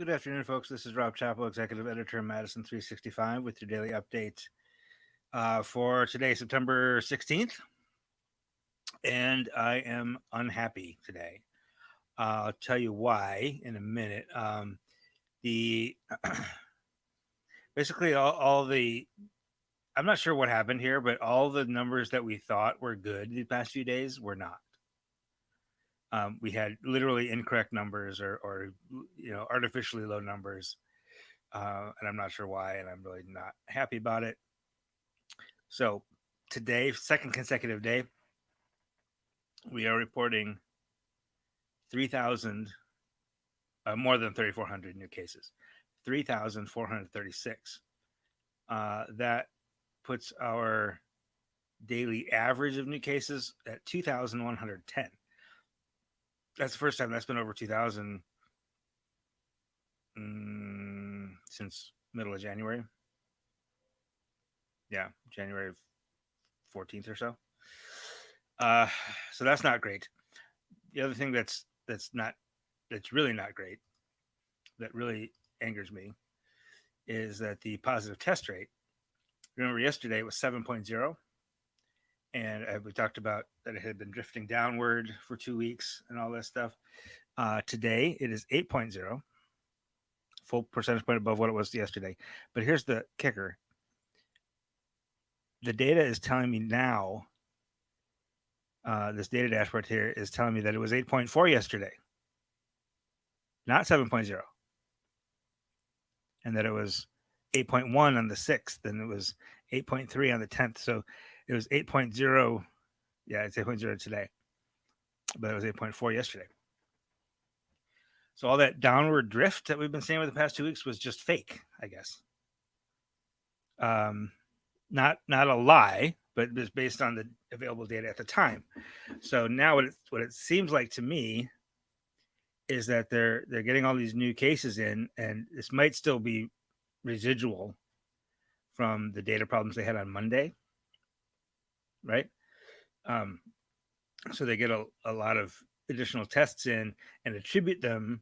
Good afternoon, folks. This is Rob Chappell, Executive Editor of Madison365, with your daily update for today, September 16th. And I am unhappy today. I'll tell you why in a minute. The basically all the I'm not sure what happened here, but all the numbers that we thought were good the past few days were not. We had literally incorrect numbers or artificially low numbers, and I'm not sure why, and I'm really not happy about it. So today, second consecutive day, we are reporting 3,000, more than 3,400 new cases, 3,436. That puts our daily average of new cases at 2,110. That's the first time that's been over 2,000 since middle of January. Yeah, January 14th or so. So that's not great. The other thing that's really not great, that really angers me, is that the positive test rate. Remember, yesterday it was 7.0, and we talked about that it had been drifting downward for 2 weeks and all this stuff. Today it is 8.0, full percentage point above what it was yesterday. But here's the kicker: the data is telling me now. This data dashboard here is telling me that it was 8.4 yesterday, not 7.0, and that it was 8.1 on the 6th, and it was 8.3 on the 10th. So it was 8.0. Yeah, it's 8.0 today, but it was 8.4 yesterday. So all that downward drift that we've been seeing over the past 2 weeks was just fake, I guess. Not a lie, but it was based on the available data at the time. So now what it seems like to me is that they're getting all these new cases in, and this might still be residual from the data problems they had on Monday, right? So they get a lot of additional tests in and attribute them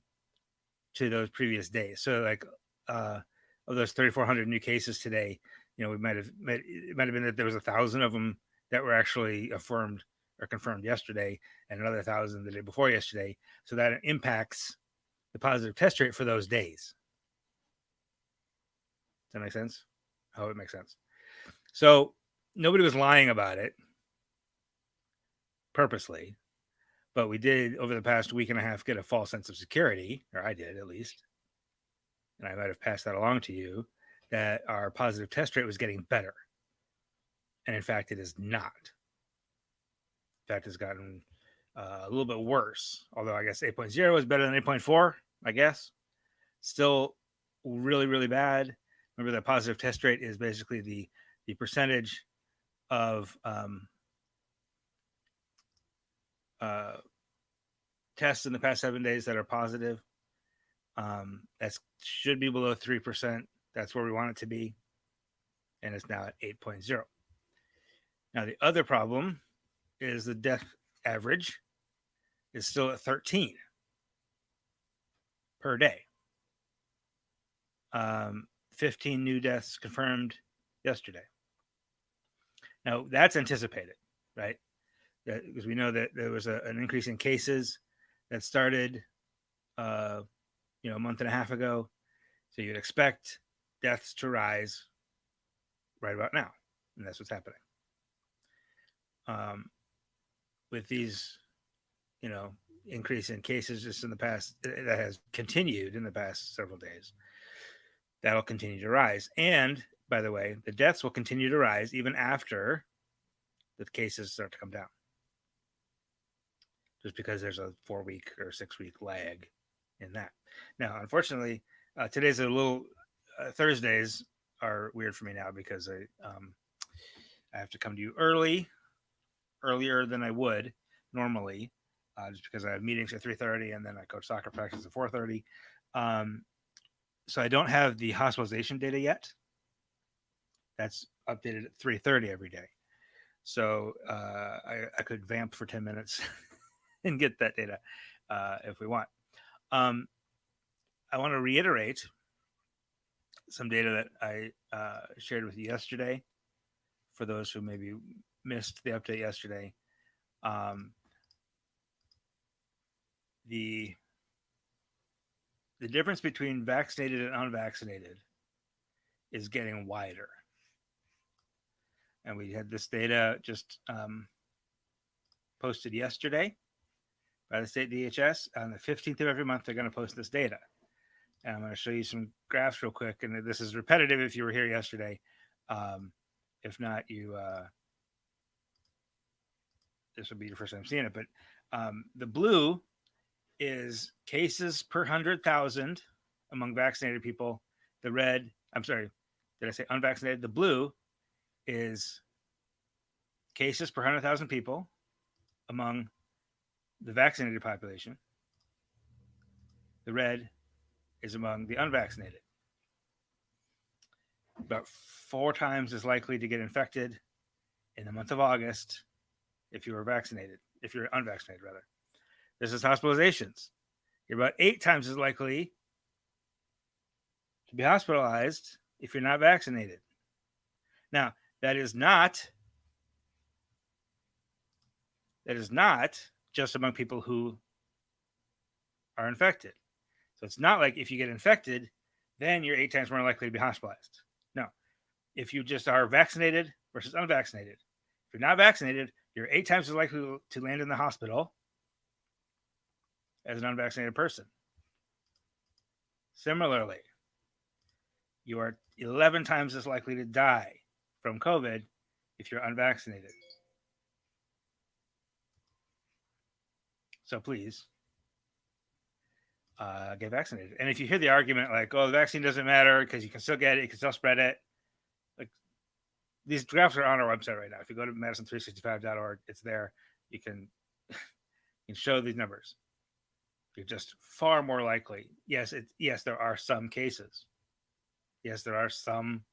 to those previous days. So like of those 3,400 new cases today, we it might have been that there was 1,000 of them that were actually affirmed or confirmed yesterday, and another 1,000 the day before yesterday. So that impacts the positive test rate for those days. Does that make sense? I hope it makes sense. So nobody was lying about it purposely, but we did over the past week and a half get a false sense of security, or I did at least, and I might have passed that along to you, that our positive test rate was getting better. And in fact, it is not. In fact, it's gotten a little bit worse, although I guess 8.0 is better than 8.4, I guess. Still really, really bad. Remember, the positive test rate is basically the percentage of tests in the past 7 days that are positive. That should be below 3%. That's where we want it to be. And it's now at 8.0. Now, the other problem is the death average is still at 13 per day. 15 new deaths confirmed yesterday. Now, that's anticipated, right? Because we know that there was an increase in cases that started, a month and a half ago. So you'd expect deaths to rise right about now, and that's what's happening. With these, increase in cases just in the past, that has continued in the past several days, that'll continue to rise. And by the way, the deaths will continue to rise even after the cases start to come down, just because there's a 4-week or 6-week lag in that. Now, unfortunately, today's a little Thursdays are weird for me now because I have to come to you earlier than I would normally, just because I have meetings at 3:30 and then I coach soccer practice at 4:30. So I don't have the hospitalization data yet. That's updated at 3:30 every day. So I could vamp for 10 minutes and get that data if we want. I want to reiterate some data that I shared with you yesterday. For those who maybe missed the update yesterday, um, the the difference between vaccinated and unvaccinated is getting wider. And we had this data just posted yesterday by the state DHS. On the 15th of every month, they're going to post this data. And I'm going to show you some graphs real quick. And this is repetitive if you were here yesterday. If not, this will be your first time seeing it. But the blue is cases per 100,000 among vaccinated people. The red, I'm sorry, did I say unvaccinated? The blue is cases per 100,000 people among the vaccinated population. The red is among the unvaccinated. About 4 times as likely to get infected in the month of August if you were vaccinated, if you're unvaccinated, rather. This is hospitalizations. You're about 8 times as likely to be hospitalized if you're not vaccinated. Now, that is not just among people who are infected. So it's not like if you get infected, then you're 8 times more likely to be hospitalized. No. If you just are vaccinated versus unvaccinated. If you're not vaccinated, you're 8 times as likely to land in the hospital as an unvaccinated person. Similarly, you are 11 times as likely to die from COVID if you're unvaccinated. So please get vaccinated. And if you hear the argument like, oh, the vaccine doesn't matter because you can still get it, you can still spread it. Like, these graphs are on our website right now. If you go to Madison365.org, it's there. You can show these numbers. You're just far more likely. Yes, there are some cases. Yes, there are some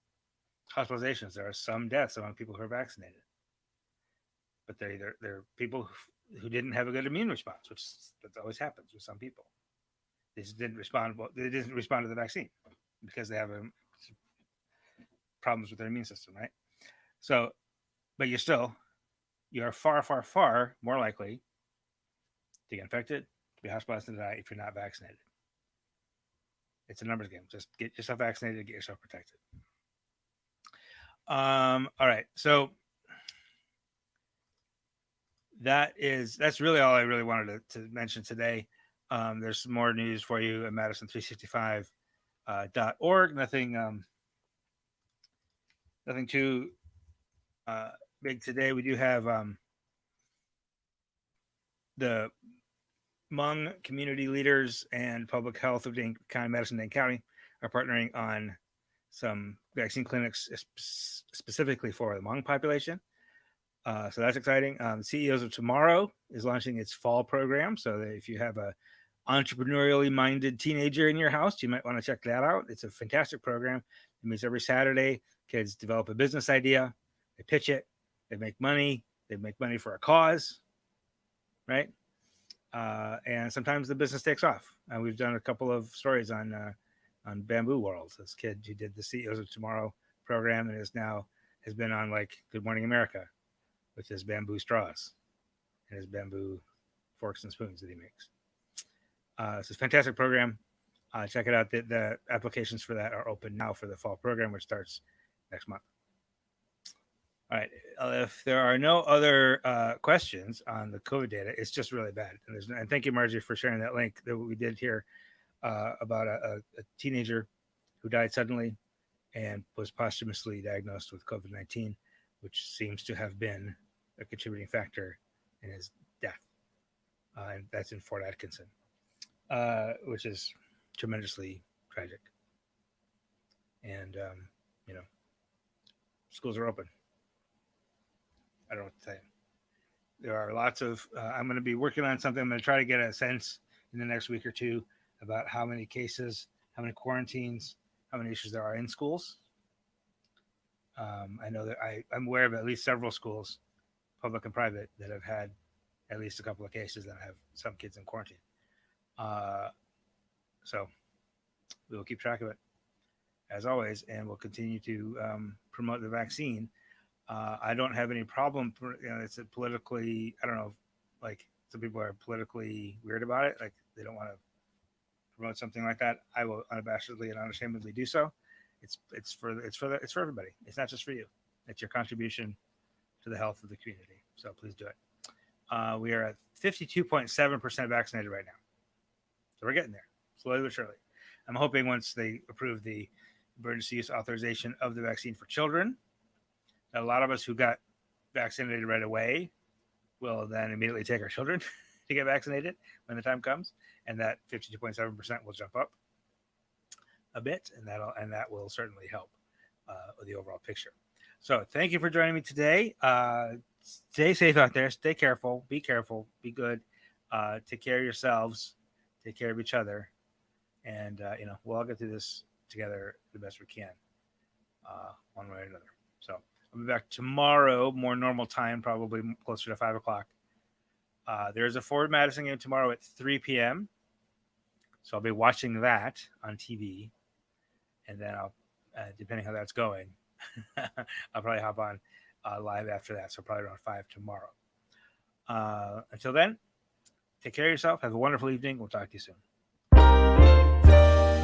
hospitalizations. There are some deaths among people who are vaccinated. But they're people who didn't have a good immune response, which that always happens with some people. They just didn't respond. Well, they didn't respond to the vaccine because they have problems with their immune system, right? So, but you are far, far, far more likely to get infected, to be hospitalized, and to die if you're not vaccinated. It's a numbers game. Just get yourself vaccinated and get yourself protected. All right. So that's really all I really wanted to mention today. There's some more news for you at Madison365.org. Nothing too big today. We do have the Hmong community leaders and public health of Madison-Dane County are partnering on some vaccine clinics specifically for the Hmong population. So that's exciting. CEOs of Tomorrow is launching its fall program. So that if you have a entrepreneurially minded teenager in your house, you might want to check that out. It's a fantastic program. It meets every Saturday. Kids develop a business idea, they pitch it, they make money for a cause, right? And sometimes the business takes off. We've done a couple of stories on Bamboo World. This kid who did the CEOs of Tomorrow program and has been on like Good Morning America with his bamboo straws and his bamboo forks and spoons that he makes. It's a fantastic program. Check it out. The applications for that are open now for the fall program, which starts next month. All right. If there are no other questions on the COVID data, it's just really bad. And thank you, Margie, for sharing that link that we did here about a teenager who died suddenly and was posthumously diagnosed with COVID-19, which seems to have been a contributing factor in his death. And that's in Fort Atkinson, which is tremendously tragic. And, schools are open. I don't know what to tell you. There are lots of, I'm going to be working on something. I'm going to try to get a sense in the next week or two about how many cases, how many quarantines, how many issues there are in schools. I know that I'm aware of at least several schools, public and private, that have had at least a couple of cases that have some kids in quarantine. So We will keep track of it as always, and we'll continue to promote the vaccine. I don't have any problem. It's politically. I don't know. Like some people are politically weird about it. Like they don't want to promote something like that. I will unabashedly and unashamedly do so. It's for everybody. It's not just for you. It's your contribution to the health of the community. So please do it. We are at 52.7% vaccinated right now. So we're getting there, slowly but surely. I'm hoping once they approve the emergency use authorization of the vaccine for children, that a lot of us who got vaccinated right away will then immediately take our children to get vaccinated when the time comes, and that 52.7% will jump up a bit, and that will certainly help with the overall picture. So thank you for joining me today. Stay safe out there. Stay careful. Be careful. Be good. Take care of yourselves. Take care of each other. And, we'll all get through this together the best we can, one way or another. So I'll be back tomorrow, more normal time, probably closer to 5 o'clock. There's a Forward Madison game tomorrow at 3 p.m. So I'll be watching that on TV. And then I'll, depending how that's going, I'll probably hop on live after that. So probably around 5 tomorrow. Until then, take care of yourself. Have a wonderful evening. We'll talk to you soon.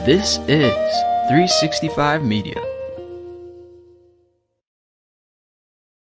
This is 365 Media.